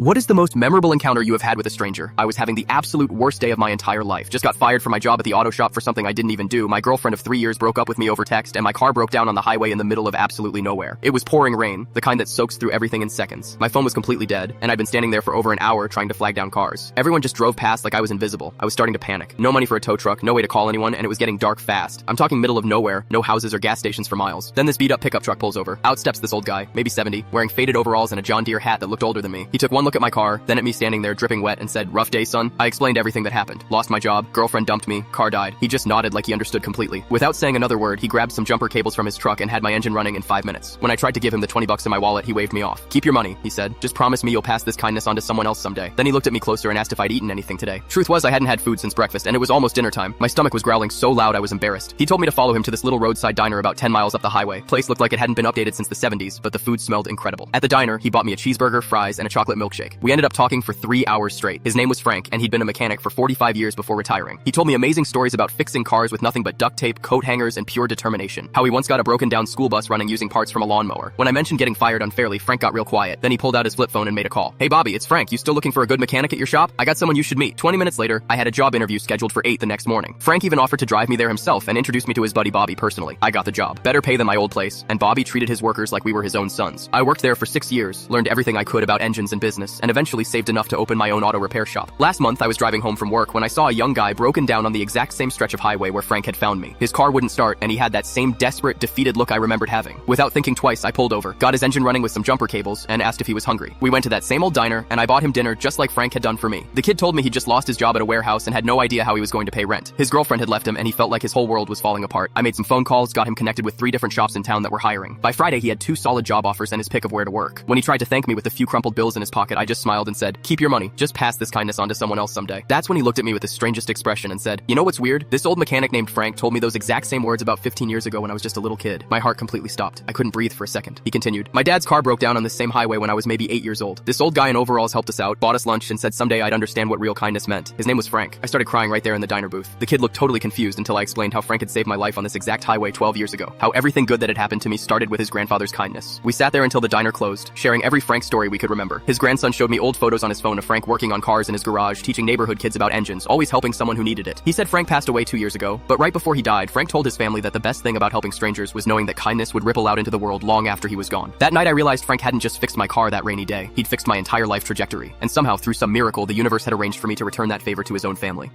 What is the most memorable encounter you have had with a stranger? I was having the absolute worst day of my entire life. Just got fired from my job at the auto shop for something I didn't even do. My girlfriend of 3 years broke up with me over text, and my car broke down on the highway in the middle of absolutely nowhere. It was pouring rain, the kind that soaks through everything in seconds. My phone was completely dead, and I'd been standing there for over an hour trying to flag down cars. Everyone just drove past like I was invisible. I was starting to panic. No money for a tow truck, no way to call anyone, and it was getting dark fast. I'm talking middle of nowhere, no houses or gas stations for miles. Then this beat-up pickup truck pulls over. Out steps this old guy, maybe 70, wearing faded overalls and a John Deere hat that looked older than me. He took one look at my car, then at me standing there dripping wet and said, "Rough day, son?" I explained everything that happened. Lost my job, girlfriend dumped me, car died. He just nodded like he understood completely. Without saying another word, he grabbed some jumper cables from his truck and had my engine running in 5 minutes. When I tried to give him the $20 in my wallet, he waved me off. "Keep your money," he said. "Just promise me you'll pass this kindness on to someone else someday." Then he looked at me closer and asked if I'd eaten anything today. Truth was, I hadn't had food since breakfast, and it was almost dinner time. My stomach was growling so loud I was embarrassed. He told me to follow him to this little roadside diner about 10 miles up the highway. Place looked like it hadn't been updated since the 70s, but the food smelled incredible. At the diner, he bought me a cheeseburger, fries, and a chocolate milkshake. We ended up talking for 3 hours straight. His name was Frank, and he'd been a mechanic for 45 years before retiring. He told me amazing stories about fixing cars with nothing but duct tape, coat hangers, and pure determination. How he once got a broken down school bus running using parts from a lawnmower. When I mentioned getting fired unfairly, Frank got real quiet. Then he pulled out his flip phone and made a call. "Hey Bobby, it's Frank. You still looking for a good mechanic at your shop? I got someone you should meet." 20 minutes later, I had a job interview scheduled for 8 the next morning. Frank even offered to drive me there himself and introduced me to his buddy Bobby personally. I got the job. Better pay than my old place, and Bobby treated his workers like we were his own sons. I worked there for 6 years, learned everything I could about engines and business, and eventually saved enough to open my own auto repair shop. Last month, I was driving home from work when I saw a young guy broken down on the exact same stretch of highway where Frank had found me. His car wouldn't start, and he had that same desperate, defeated look I remembered having. Without thinking twice, I pulled over, got his engine running with some jumper cables, and asked if he was hungry. We went to that same old diner, and I bought him dinner just like Frank had done for me. The kid told me he just lost his job at a warehouse and had no idea how he was going to pay rent. His girlfriend had left him, and he felt like his whole world was falling apart. I made some phone calls, got him connected with 3 different shops in town that were hiring. By Friday, he had 2 solid job offers and his pick of where to work. When he tried to thank me with a few crumpled bills in his pocket, I just smiled and said, "Keep your money. Just pass this kindness on to someone else someday." That's when he looked at me with the strangest expression and said, "You know what's weird? This old mechanic named Frank told me those exact same words about 15 years ago when I was just a little kid." My heart completely stopped. I couldn't breathe for a second. He continued, "My dad's car broke down on this same highway when I was maybe 8 years old. This old guy in overalls helped us out, bought us lunch, and said someday I'd understand what real kindness meant. His name was Frank." I started crying right there in the diner booth. The kid looked totally confused until I explained how Frank had saved my life on this exact highway 12 years ago. How everything good that had happened to me started with his grandfather's kindness. We sat there until the diner closed, sharing every Frank story we could remember. His grandson showed me old photos on his phone of Frank working on cars in his garage, teaching neighborhood kids about engines, always helping someone who needed it. He said Frank passed away 2 years ago, but right before he died, Frank told his family that the best thing about helping strangers was knowing that kindness would ripple out into the world long after he was gone. That night I realized Frank hadn't just fixed my car that rainy day, he'd fixed my entire life trajectory. And somehow, through some miracle, the universe had arranged for me to return that favor to his own family.